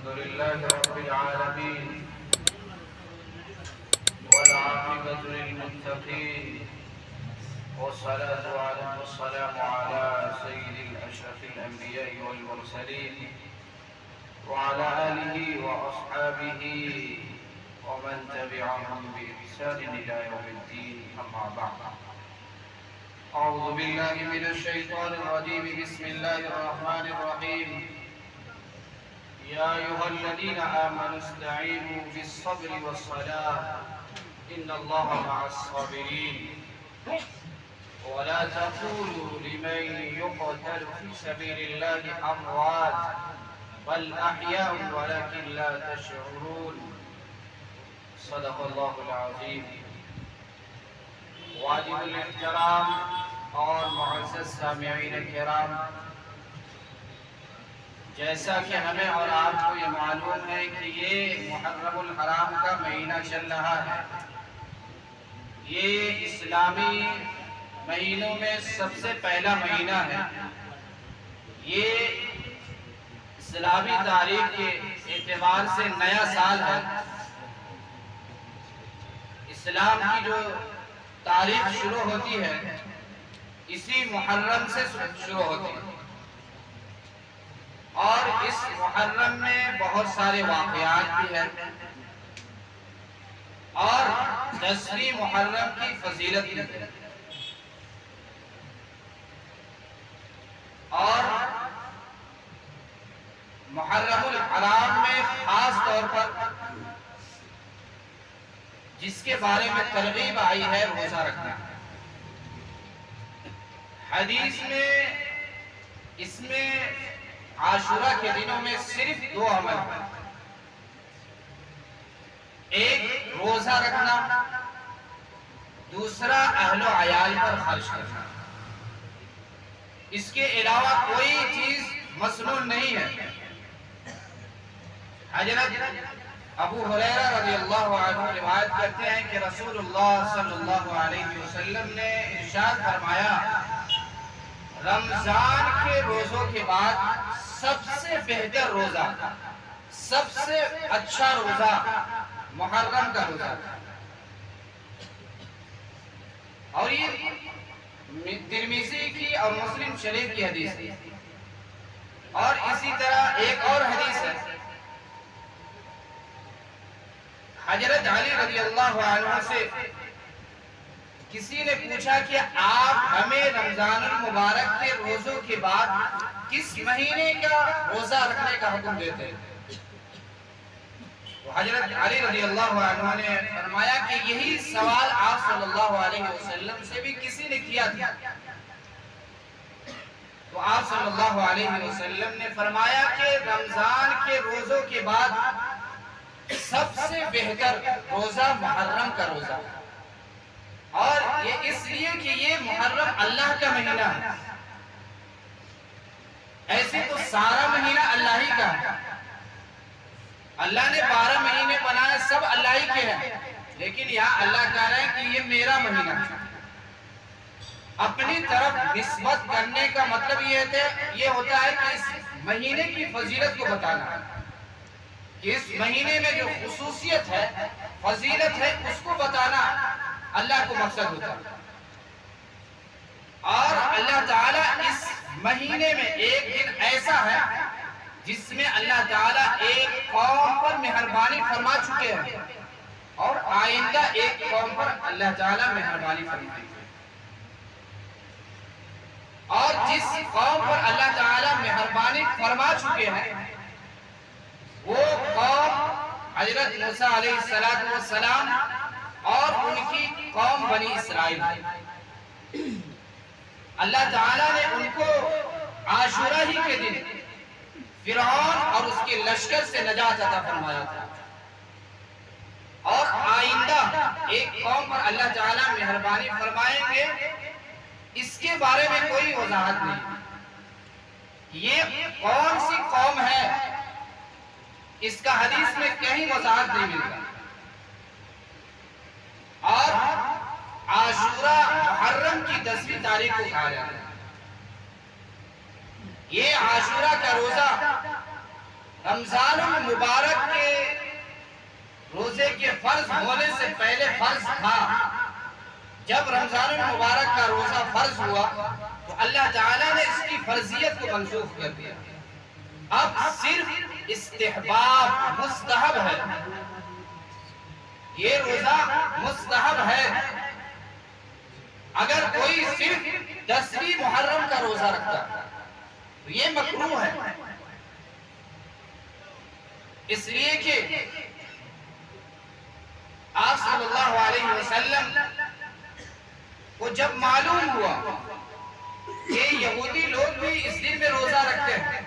الحمد لله رب العالمين والعاقبة للمتقين والصلاة والسلام على سيد الأشرف الأنبياء والمرسلين وعلى آله وأصحابه ومن تبعهم بإحسان إلى يوم الدين أما بعد أعوذ بالله من الشيطان الرجيم بسم الله الرحمن الرحيم يا أيها الذين آمنوا استعينوا بالصبر والصلاة إن الله مع الصابرين ولا تقولوا لمن يقتل في سبيل الله أموات بل أحياء ولكن لا تشعرون صدق الله العظيم واجب الاحترام اور معزز سامعین کرام، جیسا کہ ہمیں اور آپ کو یہ معلوم ہے کہ یہ محرم الحرام کا مہینہ چل رہا ہے۔ یہ اسلامی مہینوں میں سب سے پہلا مہینہ ہے۔ یہ اسلامی تاریخ کے اعتبار سے نیا سال ہے۔ اسلام کی جو تاریخ شروع ہوتی ہے اسی محرم سے شروع ہوتی ہے، اور اس محرم میں بہت سارے واقعات بھی ہیں اور 10ویں محرم کی فضیلت بھی ہے، اور محرم الحرام میں خاص طور پر جس کے بارے میں ترغیب آئی ہے روزہ رکھنا۔ حدیث میں اس میں عاشورہ کے دنوں میں صرف 2 عمل ہیں، ایک روزہ رکھنا، دوسرا اہل و عیال پر خرچ کرنا۔ اس کے علاوہ کوئی چیز مسنون نہیں ہے۔ حضرت ابو ہریرہ رضی اللہ عنہ روایت کرتے ہیں کہ رسول اللہ صلی اللہ علیہ وسلم نے ارشاد فرمایا، رمضان کے روزوں کے بعد سب سے بہتر روزہ، سب سے اچھا روزہ محرم کا روزہ، اور یہ ترمذی کی اور مسلم شریف کی حدیث ہے۔ اور اسی طرح ایک اور حدیث ہے، حضرت علی رضی اللہ عنہ سے کسی نے پوچھا کہ آپ ہمیں رمضان المبارک کے روزوں کے بعد کس مہینے کا روزہ رکھنے کا حکم دیتے ہیں؟ تو حضرت علی رضی اللہ عنہ نے فرمایا کہ یہی سوال آپ صلی اللہ علیہ وسلم سے بھی کسی نے کیا تھا، تو آپ صلی اللہ علیہ وسلم نے فرمایا کہ رمضان کے روزوں کے بعد سب سے بہتر روزہ محرم کا روزہ، اور یہ اس لیے کہ یہ محرم اللہ کا مہینہ ہے۔ ایسے تو سارا مہینہ اللہ ہی کا ہے، اللہ نے 12 مہینے بنائے، سب اللہ ہی کے ہیں، لیکن یہاں اللہ کہہ رہے ہیں کہ یہ میرا مہینہ ہے۔ اپنی طرف نسبت کرنے کا مطلب یہ ہوتا ہے کہ اس مہینے کی فضیلت کو بتانا، کہ اس مہینے میں جو خصوصیت ہے، فضیلت ہے، اس کو بتانا اللہ کو مقصد ہوتا ہے۔ اور اللہ تعالیٰ اس مہینے میں ایک دن ایسا ہے جس میں اللہ تعالیٰ ایک قوم پر مہربانی فرما چکے ہیں، اور آئندہ ایک قوم پر اللہ تعالیٰ مہربانی فرمائیں گے۔ اور جس قوم پر اللہ تعالیٰ مہربانی فرما چکے ہیں وہ قوم حضرت موسیٰ علیہ السلام اور ان کی قوم بنی اسرائیل ہے۔ اللہ تعالیٰ نے ان کو عاشورہ ہی کے دن فرعون اور اس کے لشکر سے نجات عطا فرمایا تھا، اور آئندہ ایک قوم پر اللہ تعالیٰ مہربانی فرمائیں گے، اس کے بارے میں کوئی وضاحت نہیں۔ یہ کون سی قوم ہے اس کا حدیث میں کہیں وضاحت نہیں ملتا۔ اور عاشورہ محرم کی 10ویں تاریخ کو کہا جاتا ہے۔ یہ عاشورہ کا روزہ رمضان المبارک کے روزے کے فرض ہونے سے پہلے فرض تھا. جب رمضان المبارک کا روزہ فرض ہوا تو اللہ تعالیٰ نے اس کی فرضیت کو منسوخ کر دیا. اب صرف استحباب مستحب ہے. یہ روزہ مستحب ہے. اگر کوئی صرف 10ویں محرم کا روزہ رکھتا تو یہ مکروہ ہے. اس لیے کہ آپ صلی اللہ علیہ وسلم کو جب معلوم ہوا کہ یہودی لوگ بھی اس دن میں روزہ رکھتے ہیں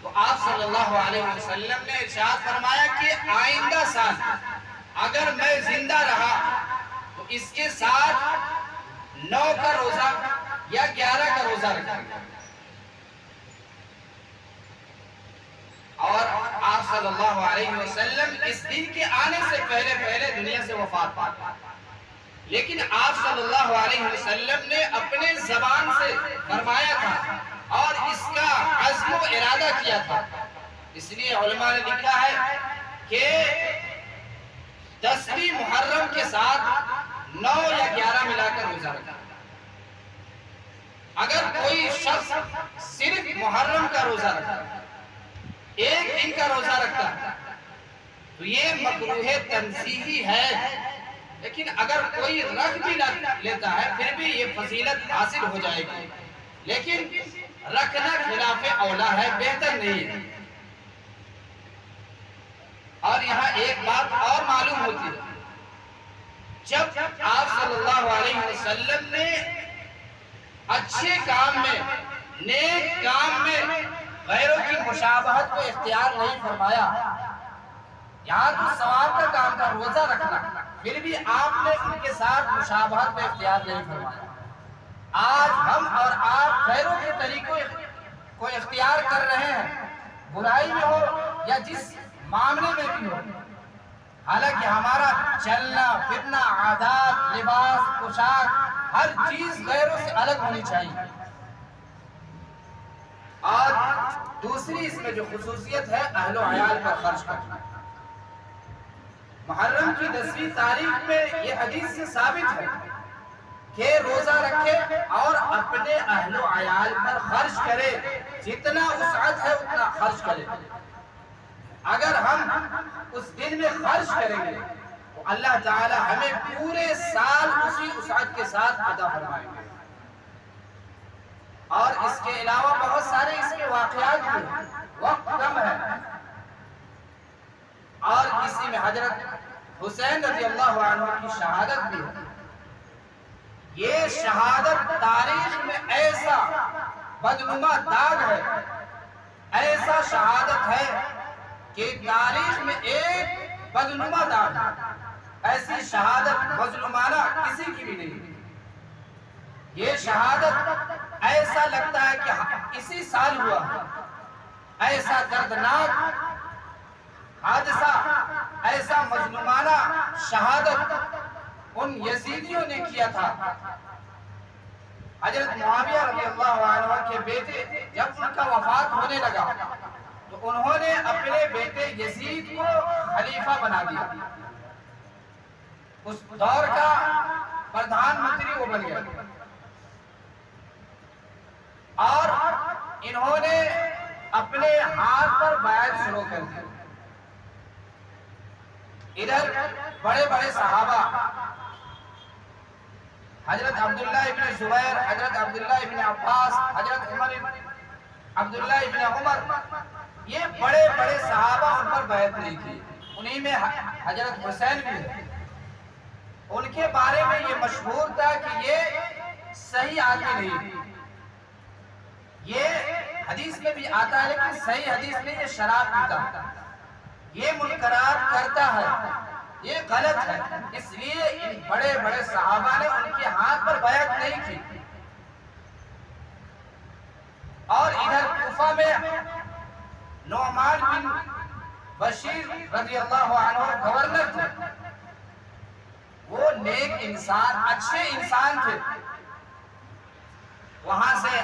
تو آپ صلی اللہ علیہ وسلم نے ارشاد فرمایا کہ آئندہ سال اگر میں زندہ رہا تو اس کے ساتھ 9 کا روزہ یا 11 کا روزہ رکھیں گے. اور آپ صلی اللہ علیہ وسلم اس دن کے آنے سے پہلے دنیا سے وفات پاتے. لیکن آپ صلی اللہ علیہ وسلم نے اپنے زبان سے فرمایا تھا اور اس کا عزم و ارادہ کیا تھا. اس لیے علماء نے لکھا ہے کہ 10ویں محرم کے ساتھ 9 یا 11 ملا کر روزہ رکھا. اگر کوئی شخص صرف محرم کا روزہ رکھتا ایک دن کا روزہ رکھتا تو یہ مکروہ تنزیہی ہے. لیکن اگر کوئی رکھ بھی لیتا ہے پھر بھی یہ فضیلت حاصل ہو جائے گی. لیکن رکھنا خلاف اولا ہے، بہتر نہیں ہے. اور یہاں ایک بات اور معلوم ہوتی ہے، جب آپ صلی اللہ علیہ وسلم نے اچھے کام میں، نیک کام میں غیروں کی مشابہت کو اختیار نہیں فرمایا. یہاں تو ثواب کا کام تھا روزہ رکھنا، پھر بھی آپ نے ان کے ساتھ مشابہت کو اختیار نہیں فرمایا. آج ہم اور آپ غیروں کے طریقوں کو اختیار کر رہے ہیں، برائی میں ہو یا جس معاملے میں بھی ہو. حالانکہ ہمارا چلنا پھرنا، عادات، لباس، پوشاک، ہر چیز غیروں سے الگ ہونی چاہیے. اور دوسری اس میں جو خصوصیت ہے اہل و عیال پر خرچ کرنا. محرم کی 10ویں تاریخ میں یہ حدیث سے ثابت ہے کہ روزہ رکھے اور اپنے اہل و عیال پر خرچ کرے. جتنا وسعت ہے اتنا خرچ کرے. اگر ہم اس دن میں خرچ کریں گے تو اللہ تعالی ہمیں پورے سال اسی وسعت کے ساتھ عطا فرمائیں گے. اور اس کے علاوہ بہت سارے اس کے واقعات بھی ہیں، وقت کم ہے. اور اسی میں حضرت حسین رضی اللہ عنہ کی شہادت بھی ہے. یہ شہادت تاریخ میں ایسا بدنما داغ ہے، ایسا شہادت ہے کہ تاریخ میں ایک بدنما داغ ہے. ایسی شہادت مظلومانہ کسی کی بھی نہیں. یہ شہادت ایسا لگتا ہے کہ اسی سال ہوا. ایسا دردناک حادثہ، ایسا مظلومانہ شہادت ان یزیدیوں نے کیا تھا. حضرت معاویہ رضی اللہ عنہ کے بیٹے جب ان کا وفات ہونے لگا تو انہوں نے اپنے بیٹے یزید کو خلیفہ بنا دیا. اس دور کا پردھان منتری وہ بن گیا. اور انہوں نے اپنے ہاتھ پر بیعت شروع کر دی. ادھر بڑے بڑے صحابہ حضرت عبداللہ ابن زبیر، حضرت عبداللہ ابن عباس، حضرت عمر عبداللہ ابن عمر، یہ بڑے بڑے صحابہ ان پر بیعت نہیں کی. انہی میں حضرت حسین بھی ہے. ان کے بارے میں یہ مشہور تھا کہ یہ صحیح آدمی نہیں. یہ حدیث میں بھی آتا ہے لیکن صحیح حدیث میں یہ شراب پیتا ہے، یہ منکرات کرتا ہے، یہ غلط ہے. اس لیے ان بڑے بڑے صحابہ نے ان کے ہاتھ پر بیعت نہیں کی. اور ادھر کوفہ میں نعمان بن بشیر رضی اللہ عنہ گورنر تھے. وہ نیک انسان، اچھے انسان تھے. وہاں سے